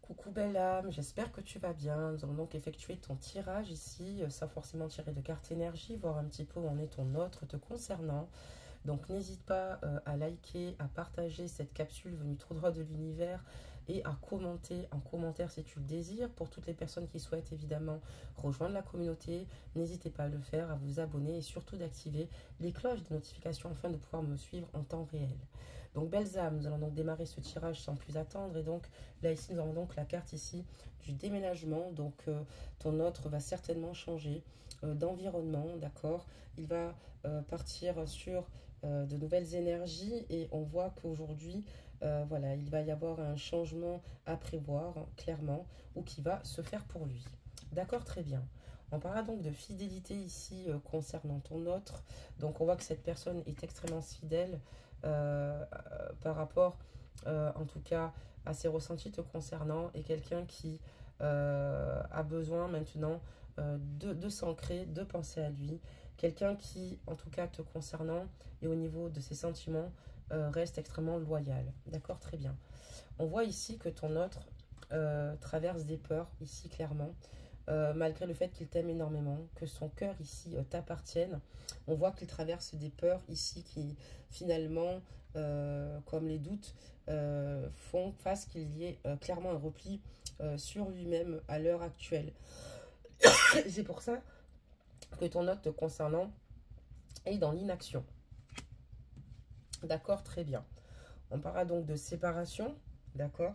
Coucou belle âme, j'espère que tu vas bien. Nous allons donc effectuer ton tirage ici, sans forcément tirer de carte énergie, voir un petit peu où en est ton autre te concernant. Donc n'hésite pas à liker, à partager cette capsule venue tout droit de l'univers et à commenter en commentaire si tu le désires. Pour toutes les personnes qui souhaitent évidemment rejoindre la communauté, n'hésitez pas à le faire, à vous abonner et surtout d'activer les cloches de notification afin de pouvoir me suivre en temps réel. Donc belles âmes, nous allons donc démarrer ce tirage sans plus attendre. Et donc là ici nous avons donc la carte ici du déménagement. Donc ton autre va certainement changer d'environnement, d'accord. Il va partir sur de nouvelles énergies et on voit qu'aujourd'hui voilà, il va y avoir un changement à prévoir clairement ou qui va se faire pour lui. D'accord, très bien. On parlera donc de fidélité ici concernant ton autre. Donc on voit que cette personne est extrêmement fidèle par rapport en tout cas à ses ressentis te concernant et quelqu'un qui a besoin maintenant de s'ancrer, de penser à lui. Quelqu'un qui, en tout cas te concernant et au niveau de ses sentiments, reste extrêmement loyal. D'accord, très bien. On voit ici que ton autre traverse des peurs, ici clairement. Malgré le fait qu'il t'aime énormément, que son cœur ici t'appartienne. On voit qu'il traverse des peurs ici qui finalement, comme les doutes, font face qu'il y ait clairement un repli sur lui-même à l'heure actuelle. C'est pour ça que ton note te concernant est dans l'inaction. D'accord, très bien. On parlera donc de séparation, d'accord.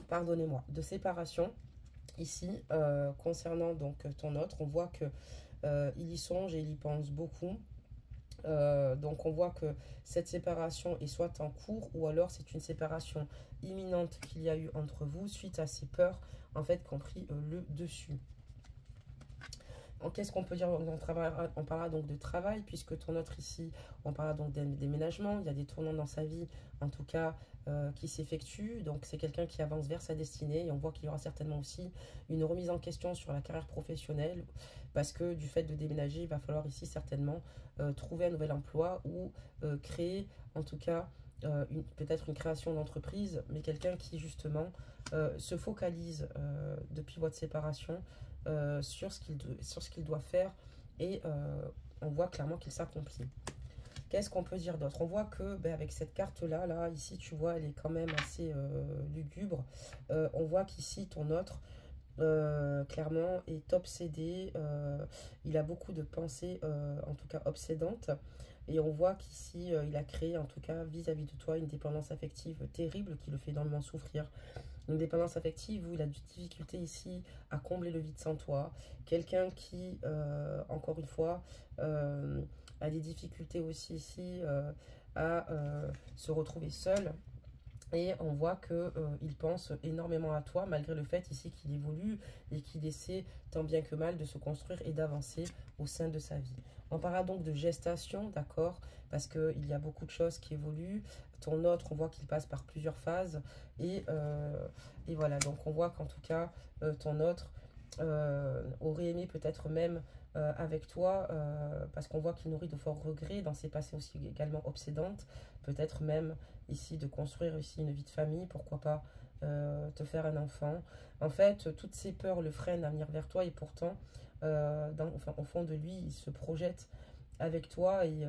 Pardonnez-moi, de séparation. Ici, concernant donc ton autre, on voit que il y songe et il y pense beaucoup. Donc on voit que cette séparation est soit en cours ou alors c'est une séparation imminente qu'il y a eu entre vous suite à ces peurs en fait qui ont pris le dessus. Qu'est-ce qu'on peut dire? On parlera donc de travail, puisque ton autre ici, on parlera donc d'un déménagement. Il y a des tournants dans sa vie, en tout cas, qui s'effectuent. Donc, c'est quelqu'un qui avance vers sa destinée. Et on voit qu'il y aura certainement aussi une remise en question sur la carrière professionnelle, parce que du fait de déménager, il va falloir ici certainement trouver un nouvel emploi ou créer, en tout cas, peut-être une création d'entreprise, mais quelqu'un qui, justement, se focalise depuis votre séparation sur ce qu'il doit faire et on voit clairement qu'il s'accomplit. Qu'est-ce qu'on peut dire d'autre? On voit que avec cette carte-là, là, ici, tu vois, elle est quand même assez lugubre. On voit qu'ici, ton autre, clairement, est obsédé. Il a beaucoup de pensées, en tout cas, obsédantes. Et on voit qu'ici, il a créé, en tout cas, vis-à-vis de toi, une dépendance affective terrible qui le fait énormément souffrir. Une dépendance affective où il a des difficultés ici à combler le vide sans toi. Quelqu'un qui, encore une fois, a des difficultés aussi ici à se retrouver seul. Et on voit qu'il pense énormément à toi, malgré le fait ici qu'il évolue et qu'il essaie tant bien que mal de se construire et d'avancer au sein de sa vie. On parlera donc de gestation, d'accord, parce qu'il y a beaucoup de choses qui évoluent. Ton autre, on voit qu'il passe par plusieurs phases. Et voilà, donc on voit qu'en tout cas, ton autre aurait aimé peut-être même avec toi, parce qu'on voit qu'il nourrit de forts regrets dans ses passés aussi également obsédantes, peut-être même ici de construire ici une vie de famille, pourquoi pas te faire un enfant. En fait, toutes ces peurs le freinent à venir vers toi et pourtant, au fond de lui, il se projette avec toi et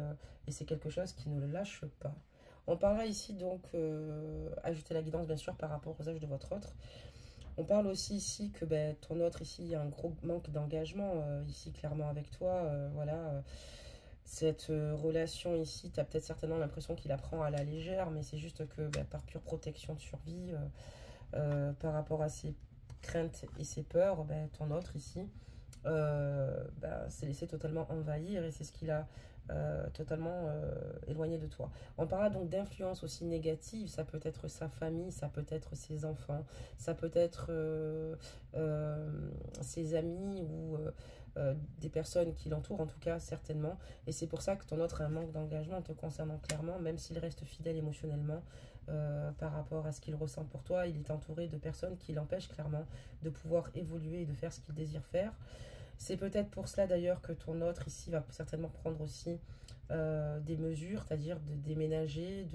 c'est quelque chose qui ne le lâche pas. On parlera ici donc, ajouter la guidance bien sûr par rapport aux âges de votre autre. On parle aussi ici que ton autre ici, il y a un gros manque d'engagement ici clairement avec toi. Voilà, cette relation ici, tu as peut-être certainement l'impression qu'il apprend à la légère, mais c'est juste que par pure protection de survie, par rapport à ses craintes et ses peurs, ton autre ici s'est laissé totalement envahir et c'est ce qu'il a totalement éloigné de toi. On parlera donc d'influence aussi négative, ça peut être sa famille, ça peut être ses enfants, ça peut être ses amis ou des personnes qui l'entourent, en tout cas certainement. Et c'est pour ça que ton autre a un manque d'engagement te concernant clairement, même s'il reste fidèle émotionnellement par rapport à ce qu'il ressent pour toi. Il est entouré de personnes qui l'empêchent clairement de pouvoir évoluer et de faire ce qu'il désire faire. C'est peut-être pour cela d'ailleurs que ton autre ici va certainement prendre aussi des mesures, c'est-à-dire de déménager,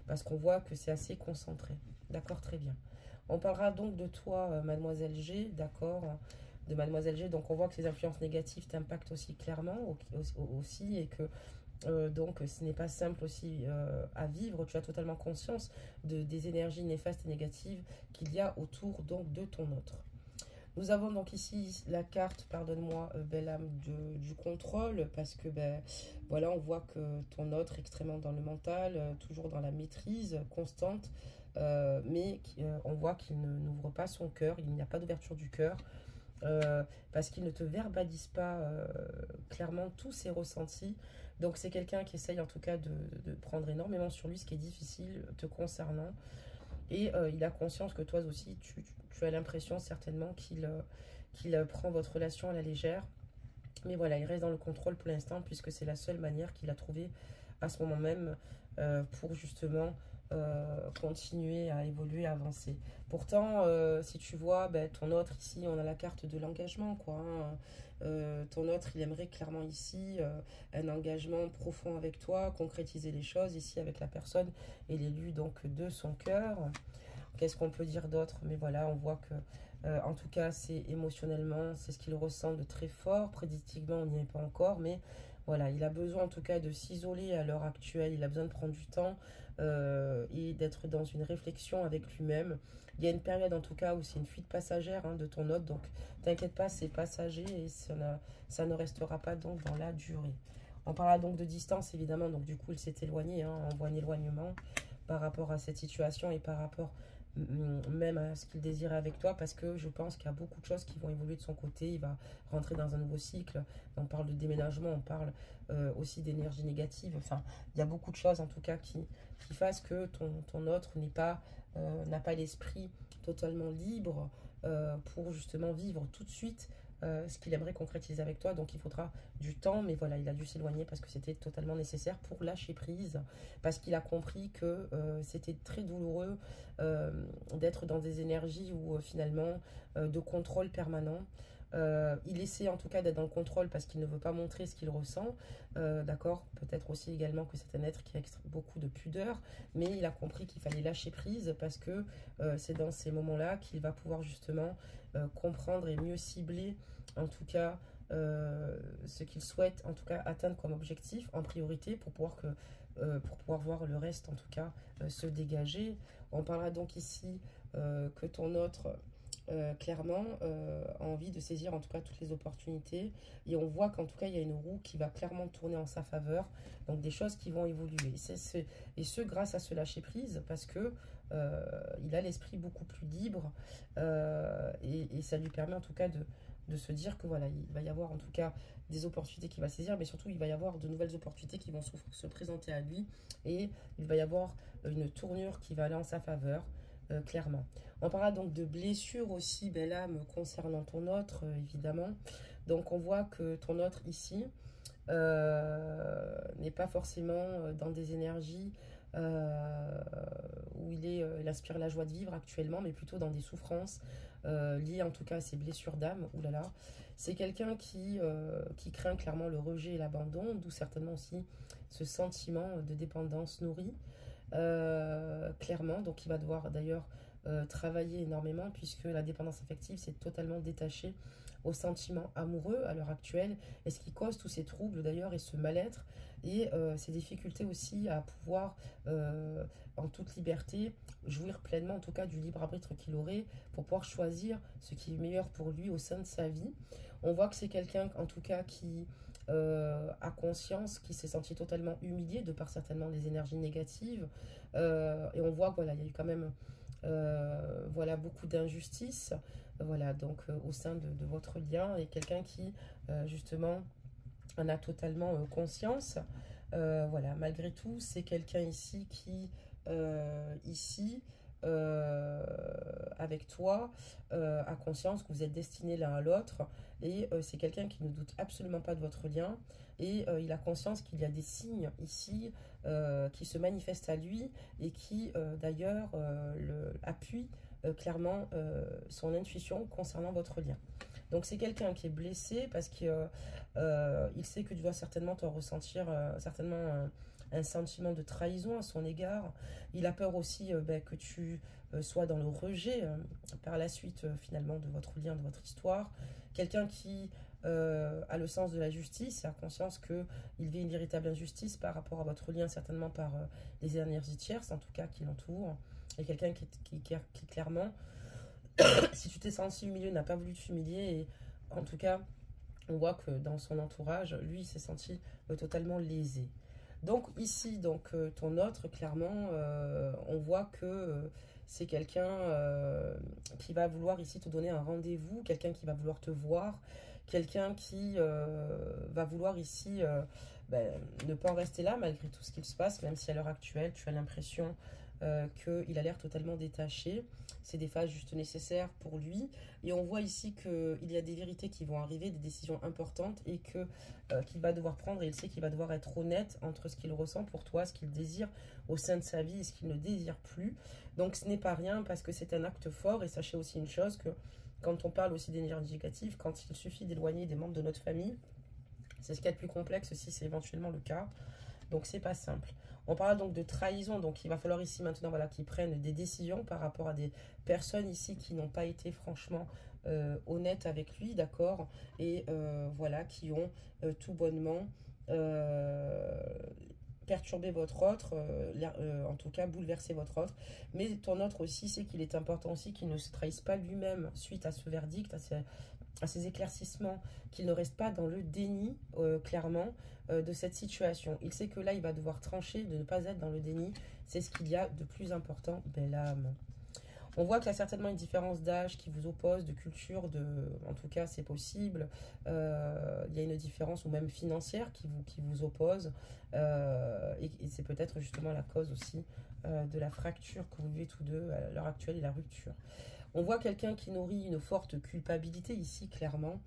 parce qu'on voit que c'est assez concentré. D'accord, très bien. On parlera donc de toi, Mademoiselle G, d'accord, de Mademoiselle G. Donc on voit que les influences négatives t'impactent aussi clairement, aussi, et que donc ce n'est pas simple aussi à vivre. Tu as totalement conscience des énergies néfastes et négatives qu'il y a autour donc de ton autre. Nous avons donc ici la carte, pardonne-moi, belle âme, du contrôle, parce que ben, voilà, on voit que ton autre est extrêmement dans le mental, toujours dans la maîtrise constante, mais on voit qu'il n'ouvre pas son cœur, il n'y a pas d'ouverture du cœur, parce qu'il ne te verbalise pas clairement tous ses ressentis. Donc c'est quelqu'un qui essaye en tout cas de prendre énormément sur lui, ce qui est difficile te concernant. Et il a conscience que toi aussi, tu as l'impression certainement qu'il prend votre relation à la légère. Mais voilà, il reste dans le contrôle pour l'instant, puisque c'est la seule manière qu'il a trouvé à ce moment même pour justement continuer à évoluer, à avancer. Pourtant, si tu vois, ben, ton autre ici, on a la carte de l'engagement, quoi. Hein. Ton autre, il aimerait clairement ici un engagement profond avec toi, concrétiser les choses ici avec la personne et l'élu donc de son cœur. Qu'est-ce qu'on peut dire d'autre? Mais voilà, on voit que en tout cas, c'est émotionnellement, c'est ce qu'il ressent de très fort. Prédictivement, on n'y est pas encore, mais voilà, il a besoin en tout cas de s'isoler à l'heure actuelle. Il a besoin de prendre du temps et d'être dans une réflexion avec lui-même. Il y a une période en tout cas où c'est une fuite passagère hein, de ton hôte, donc t'inquiète pas, c'est passager et ça ne restera pas donc dans la durée. On parlera donc de distance évidemment, donc du coup il s'est éloigné, hein, on voit un éloignement par rapport à cette situation et par rapport même à ce qu'il désirait avec toi, parce que je pense qu'il y a beaucoup de choses qui vont évoluer de son côté. Il va rentrer dans un nouveau cycle. On parle de déménagement, on parle aussi d'énergie négative. Enfin, il y a beaucoup de choses en tout cas qui fassent que ton autre n'a pas l'esprit totalement libre pour justement vivre tout de suite ce qu'il aimerait concrétiser avec toi. Donc il faudra du temps, mais voilà, il a dû s'éloigner parce que c'était totalement nécessaire pour lâcher prise, parce qu'il a compris que c'était très douloureux d'être dans des énergies où finalement de contrôle permanent. Il essaie en tout cas d'être dans le contrôle parce qu'il ne veut pas montrer ce qu'il ressent, d'accord, peut-être aussi également que c'est un être qui a beaucoup de pudeur, mais il a compris qu'il fallait lâcher prise parce que c'est dans ces moments-là qu'il va pouvoir justement comprendre et mieux cibler en tout cas ce qu'il souhaite en tout cas atteindre comme objectif en priorité pour pouvoir voir le reste en tout cas se dégager. On parlera donc ici que ton autre clairement a envie de saisir en tout cas toutes les opportunités, et on voit qu'en tout cas il y a une roue qui va clairement tourner en sa faveur, donc des choses qui vont évoluer, et ce grâce à ce lâcher prise, parce que il a l'esprit beaucoup plus libre et ça lui permet en tout cas de se dire que voilà, il va y avoir en tout cas des opportunités qu'il va saisir, mais surtout il va y avoir de nouvelles opportunités qui vont se présenter à lui, et il va y avoir une tournure qui va aller en sa faveur, clairement. On parlera donc de blessures aussi, belle âme, concernant ton autre, évidemment. Donc on voit que ton autre ici n'est pas forcément dans des énergies où il aspire la joie de vivre actuellement, mais plutôt dans des souffrances liées en tout cas à ses blessures d'âme. Ouh là là, c'est quelqu'un qui craint clairement le rejet et l'abandon, d'où certainement aussi ce sentiment de dépendance nourrie. Clairement, donc il va devoir d'ailleurs travailler énormément, puisque la dépendance affective c'est totalement détaché au sentiment amoureux à l'heure actuelle, et ce qui cause tous ces troubles d'ailleurs et ce mal-être et ces difficultés aussi à pouvoir en toute liberté jouir pleinement en tout cas du libre arbitre qu'il aurait pour pouvoir choisir ce qui est meilleur pour lui au sein de sa vie. On voit que c'est quelqu'un en tout cas qui a conscience, qui s'est senti totalement humilié de par certainement les énergies négatives, et on voit que voilà, il y a eu quand même voilà, beaucoup d'injustice, voilà, donc au sein de votre lien, et quelqu'un qui justement en a totalement conscience. Voilà, malgré tout, c'est quelqu'un ici qui ici avec toi a conscience que vous êtes destinés l'un à l'autre, et c'est quelqu'un qui ne doute absolument pas de votre lien, et il a conscience qu'il y a des signes ici qui se manifestent à lui et qui d'ailleurs appuient clairement son intuition concernant votre lien. Donc c'est quelqu'un qui est blessé parce qu'il sait que tu dois certainement te ressentir certainement un sentiment de trahison à son égard. Il a peur aussi que tu soit dans le rejet par la suite finalement de votre lien, de votre histoire. Quelqu'un qui a le sens de la justice, a conscience qu'il vit une véritable injustice par rapport à votre lien, certainement par les énergies tierces, en tout cas qui l'entourent. Et quelqu'un qui clairement, si tu t'es senti humilié, n'a pas voulu t'humilier. Et en tout cas, on voit que dans son entourage, lui, il s'est senti totalement lésé. Donc ici, ton autre, clairement, on voit que c'est quelqu'un qui va vouloir ici te donner un rendez-vous, quelqu'un qui va vouloir te voir, quelqu'un qui va vouloir ici ne pas en rester là malgré tout ce qu'il se passe, même si à l'heure actuelle, tu as l'impression qu'il a l'air totalement détaché. C'est des phases juste nécessaires pour lui. Et on voit ici qu'il y a des vérités qui vont arriver, des décisions importantes et qu'il va devoir prendre. Et il sait qu'il va devoir être honnête entre ce qu'il ressent pour toi, ce qu'il désire au sein de sa vie et ce qu'il ne désire plus. Donc ce n'est pas rien parce que c'est un acte fort. Et sachez aussi une chose, que quand on parle aussi d'énergie négative, quand il suffit d'éloigner des membres de notre famille, c'est ce qu'il y a de plus complexe si c'est éventuellement le cas. Donc c'est pas simple. On parle donc de trahison, donc il va falloir ici maintenant qu'ils prennent des décisions par rapport à des personnes ici qui n'ont pas été franchement honnêtes avec lui, d'accord, et voilà, qui ont tout bonnement perturber votre autre, en tout cas bouleverser votre autre. Mais ton autre aussi, c'est qu'il est important aussi qu'il ne se trahisse pas lui-même suite à ce verdict, à ces éclaircissements, qu'il ne reste pas dans le déni, clairement, de cette situation. Il sait que là, il va devoir trancher, de ne pas être dans le déni. C'est ce qu'il y a de plus important, belle âme. On voit qu'il y a certainement une différence d'âge qui vous oppose, de culture, en tout cas c'est possible. Il y a une différence ou même financière qui vous oppose. Et c'est peut-être justement la cause aussi de la fracture que vous vivez tous deux à l'heure actuelle et la rupture. On voit quelqu'un qui nourrit une forte culpabilité ici, clairement,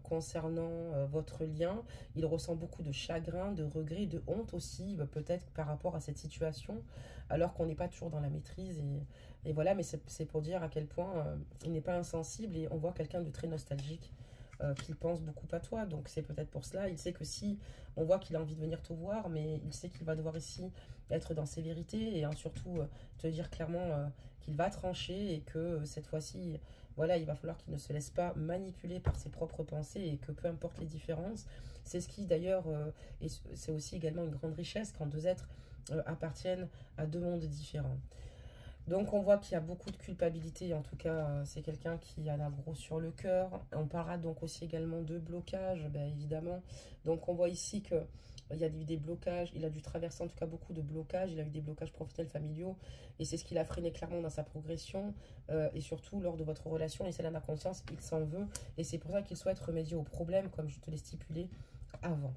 concernant votre lien. Il ressent beaucoup de chagrin, de regret, de honte aussi, peut-être par rapport à cette situation, alors qu'on n'est pas toujours dans la maîtrise. Et voilà, mais c'est pour dire à quel point il n'est pas insensible. Et on voit quelqu'un de très nostalgique, qu'il pense beaucoup à toi. Donc c'est peut-être pour cela. Il sait que si on voit qu'il a envie de venir te voir, mais il sait qu'il va devoir ici être dans ses vérités et surtout te dire clairement qu'il va trancher et que cette fois-ci, voilà, il va falloir qu'il ne se laisse pas manipuler par ses propres pensées et que peu importe les différences, c'est ce qui d'ailleurs, et c'est aussi également une grande richesse quand deux êtres appartiennent à deux mondes différents. Donc on voit qu'il y a beaucoup de culpabilité, en tout cas c'est quelqu'un qui en a gros sur le cœur. On parlera donc aussi également de blocage, évidemment. Donc on voit ici que il y a eu des blocages, il a dû traverser en tout cas beaucoup de blocages, il a eu des blocages professionnels, familiaux, et c'est ce qui l'a freiné clairement dans sa progression, et surtout lors de votre relation, et celle en a conscience, il s'en veut, et c'est pour ça qu'il souhaite remédier aux problèmes, comme je te l'ai stipulé avant.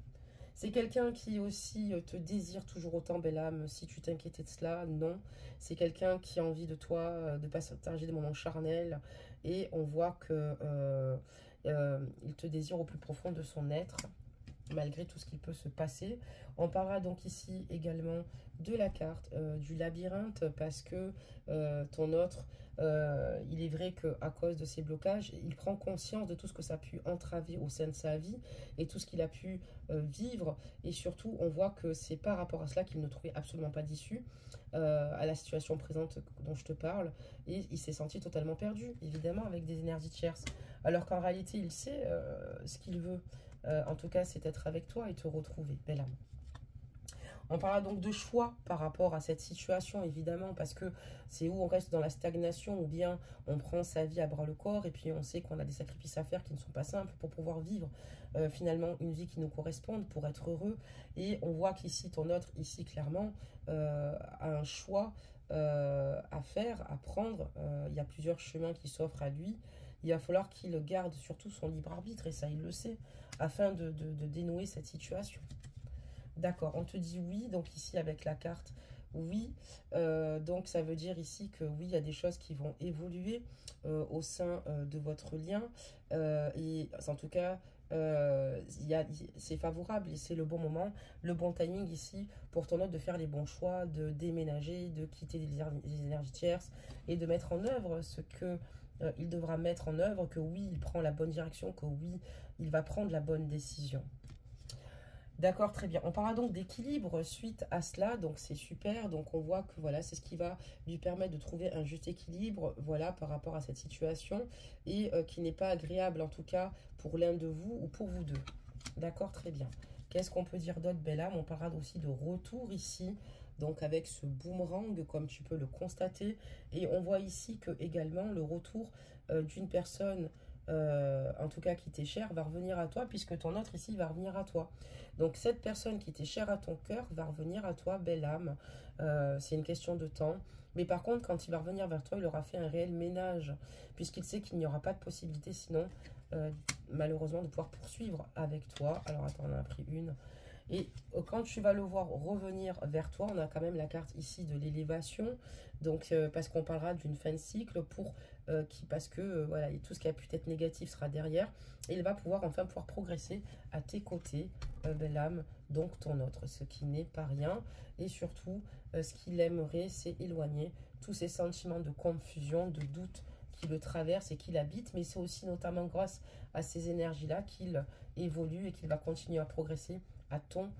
C'est quelqu'un qui aussi te désire toujours autant, belle âme, si tu t'inquiétais de cela, non. C'est quelqu'un qui a envie de toi, de partager des moments charnels, et on voit que il te désire au plus profond de son être, malgré tout ce qui peut se passer. On parlera donc ici également de la carte du labyrinthe, parce que ton autre, il est vrai qu'à cause de ces blocages, il prend conscience de tout ce que ça a pu entraver au sein de sa vie et tout ce qu'il a pu vivre, et surtout on voit que c'est par rapport à cela qu'il ne trouvait absolument pas d'issue à la situation présente dont je te parle, et il s'est senti totalement perdu, évidemment, avec des énergies tierces, alors qu'en réalité il sait ce qu'il veut. En tout cas, c'est être avec toi et te retrouver, belle âme. On parlera donc de choix par rapport à cette situation, évidemment, parce que c'est où on reste dans la stagnation, ou bien on prend sa vie à bras le corps, et puis on sait qu'on a des sacrifices à faire qui ne sont pas simples pour pouvoir vivre finalement une vie qui nous corresponde, pour être heureux. Et on voit qu'ici, ton autre, ici, clairement, a un choix à faire, à prendre. Il y a plusieurs chemins qui s'offrent à lui. Il va falloir qu'il garde surtout son libre arbitre, et ça, il le sait, afin de dénouer cette situation. D'accord, on te dit oui, donc ici avec la carte, oui. Donc ça veut dire ici que oui, il y a des choses qui vont évoluer au sein de votre lien. Et en tout cas, c'est favorable et c'est le bon moment, le bon timing ici pour ton autre de faire les bons choix, de déménager, de quitter les énergies tierces et de mettre en œuvre ce que il devra mettre en œuvre, que oui, il prend la bonne direction, que oui, il va prendre la bonne décision. D'accord, très bien. On parlera donc d'équilibre suite à cela, donc c'est super. Donc on voit que voilà, c'est ce qui va lui permettre de trouver un juste équilibre, voilà, par rapport à cette situation et qui n'est pas agréable en tout cas pour l'un de vous ou pour vous deux. D'accord, très bien. Qu'est-ce qu'on peut dire d'autre, belle âme? On parlera aussi de retour ici, donc avec ce boomerang, comme tu peux le constater. Et on voit ici que également le retour d'une personne, en tout cas qui t'est chère, va revenir à toi, puisque ton autre ici va revenir à toi. Donc cette personne qui t'est chère à ton cœur va revenir à toi, belle âme. C'est une question de temps. Mais par contre, quand il va revenir vers toi, il aura fait un réel ménage, puisqu'il sait qu'il n'y aura pas de possibilité sinon, malheureusement, de pouvoir poursuivre avec toi. Alors attends, on en a pris une. Et quand tu vas le voir revenir vers toi, on a quand même la carte ici de l'élévation. Donc, parce qu'on parlera d'une fin de cycle parce que voilà, et tout ce qui a pu être négatif sera derrière. Et il va pouvoir enfin pouvoir progresser à tes côtés, belle âme, donc ton autre, ce qui n'est pas rien. Et surtout, ce qu'il aimerait, c'est éloigner tous ces sentiments de confusion, de doute qui le traversent et qui l'habitent. Mais c'est aussi notamment grâce à ces énergies-là qu'il évolue et qu'il va continuer à progresser à ton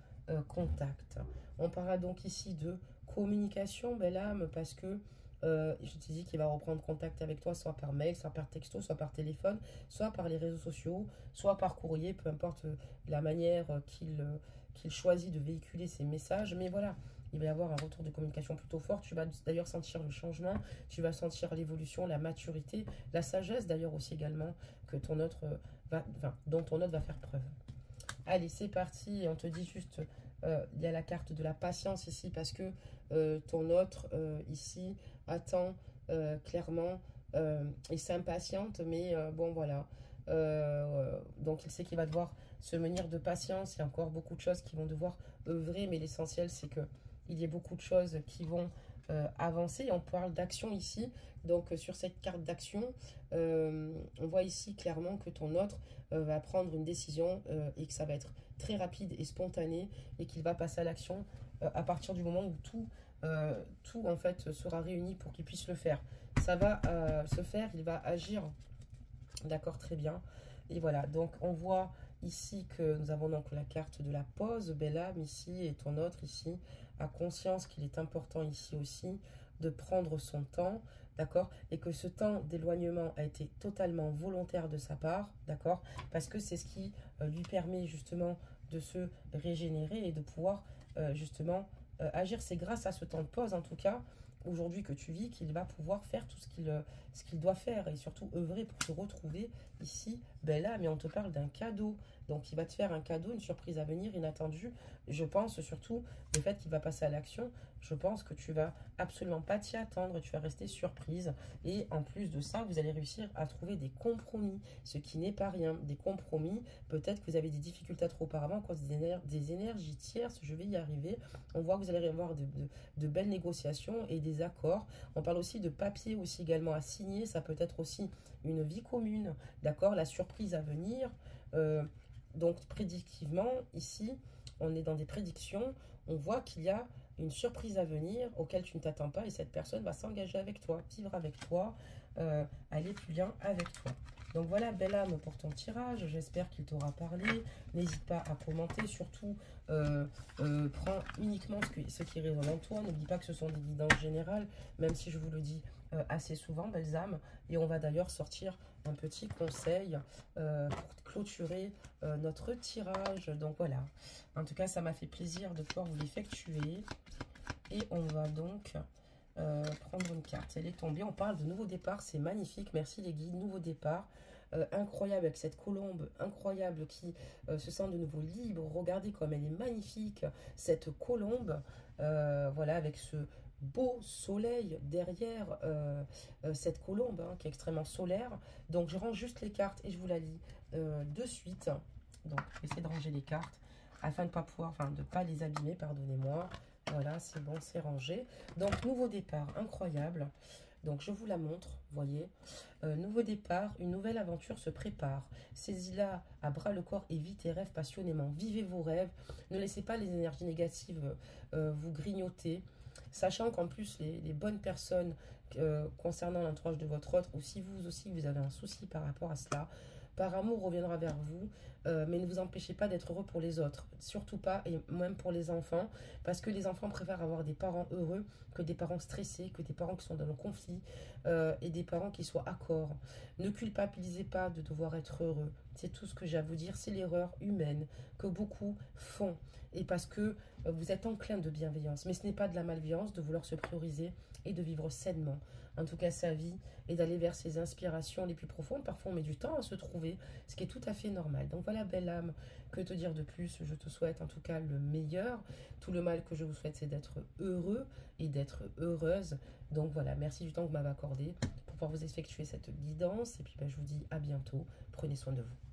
contact. On parlera donc ici de communication, belle âme, parce que je te dis qu'il va reprendre contact avec toi, soit par mail, soit par texto, soit par téléphone, soit par les réseaux sociaux, soit par courrier, peu importe la manière qu'il choisit de véhiculer ses messages. Mais voilà, il va y avoir un retour de communication plutôt fort. Tu vas d'ailleurs sentir le changement, tu vas sentir l'évolution, la maturité, la sagesse d'ailleurs aussi également que ton autre dont ton autre va faire preuve. Allez, c'est parti. On te dit juste, il y a la carte de la patience ici parce que ton autre ici attend clairement et s'impatiente. Mais bon, voilà. Donc, il sait qu'il va devoir se munir de patience. Il y a encore beaucoup de choses qui vont devoir œuvrer. Mais l'essentiel, c'est que il y ait beaucoup de choses qui vont avancer. On parle d'action ici. Donc, sur cette carte d'action, on voit ici clairement que ton autre va prendre une décision et que ça va être très rapide et spontané et qu'il va passer à l'action à partir du moment où tout en fait sera réuni pour qu'il puisse le faire. Ça va se faire, il va agir. D'accord, très bien. Et voilà, donc on voit ici que nous avons donc la carte de la pause, belle âme ici, et ton autre ici a conscience qu'il est important ici aussi de prendre son temps, d'accord, et que ce temps d'éloignement a été totalement volontaire de sa part, d'accord, parce que c'est ce qui lui permet justement de se régénérer et de pouvoir justement agir. C'est grâce à ce temps de pause en tout cas aujourd'hui que tu vis, qu'il va pouvoir faire tout ce qu'il doit faire et surtout œuvrer pour te retrouver ici, ben là, mais on te parle d'un cadeau. Donc, il va te faire un cadeau, une surprise à venir, inattendue. Je pense surtout le fait qu'il va passer à l'action. Je pense que tu vas absolument pas t'y attendre, tu vas rester surprise. Et en plus de ça, vous allez réussir à trouver des compromis, ce qui n'est pas rien. Des compromis, peut-être que vous avez des difficultés à trouver auparavant à cause des énergies tierces, je vais y arriver. On voit que vous allez avoir de belles négociations et des accords. On parle aussi de papier aussi également à signer, ça peut être aussi une vie commune, d'accord, la surprise à venir. Donc prédictivement, ici, on est dans des prédictions, on voit qu'il y a une surprise à venir auquel tu ne t'attends pas et cette personne va s'engager avec toi, vivre avec toi, aller plus bien avec toi. Donc voilà, belle âme pour ton tirage, j'espère qu'il t'aura parlé. N'hésite pas à commenter, surtout prends uniquement ce qui résonne en toi. N'oublie pas que ce sont des guidances générales, même si je vous le dis assez souvent, belles âmes. Et on va d'ailleurs sortir un petit conseil pour clôturer notre tirage. Donc voilà, en tout cas ça m'a fait plaisir de pouvoir vous l'effectuer. Et on va donc prendre une carte. Elle est tombée, on parle de nouveau départ, c'est magnifique, merci les guides, nouveau départ. Incroyable avec cette colombe incroyable qui se sent de nouveau libre. Regardez comme elle est magnifique, cette colombe, voilà, avec ce beau soleil derrière cette colombe qui est extrêmement solaire. Donc je range juste les cartes et je vous la lis de suite. Donc je vais essayer de ranger les cartes afin de pas pouvoir, enfin de pas les abîmer, pardonnez-moi. Voilà, c'est bon, c'est rangé. Donc nouveau départ, incroyable. Donc je vous la montre, voyez. Nouveau départ, une nouvelle aventure se prépare. Saisis-la à bras le corps et vis tes rêves passionnément. Vivez vos rêves. Ne laissez pas les énergies négatives vous grignoter. Sachant qu'en plus, les bonnes personnes concernant l'entourage de votre autre, ou si vous aussi vous avez un souci par rapport à cela, par amour, reviendra vers vous. Mais ne vous empêchez pas d'être heureux pour les autres. Surtout pas, et même pour les enfants. Parce que les enfants préfèrent avoir des parents heureux que des parents stressés, que des parents qui sont dans le conflit et des parents qui soient accord. Ne culpabilisez pas de devoir être heureux. C'est tout ce que j'ai à vous dire. C'est l'erreur humaine que beaucoup font. Et parce que vous êtes enclin de bienveillance. Mais ce n'est pas de la malveillance de vouloir se prioriser et de vivre sainement. En tout cas, sa vie et d'aller vers ses inspirations les plus profondes. Parfois, on met du temps à se trouver, ce qui est tout à fait normal. Donc voilà, belle âme, que te dire de plus? Je te souhaite en tout cas le meilleur. Tout le mal que je vous souhaite, c'est d'être heureux et d'être heureuse. Donc voilà, merci du temps que vous m'avez accordé pour pouvoir vous effectuer cette guidance. Et puis je vous dis à bientôt. Prenez soin de vous.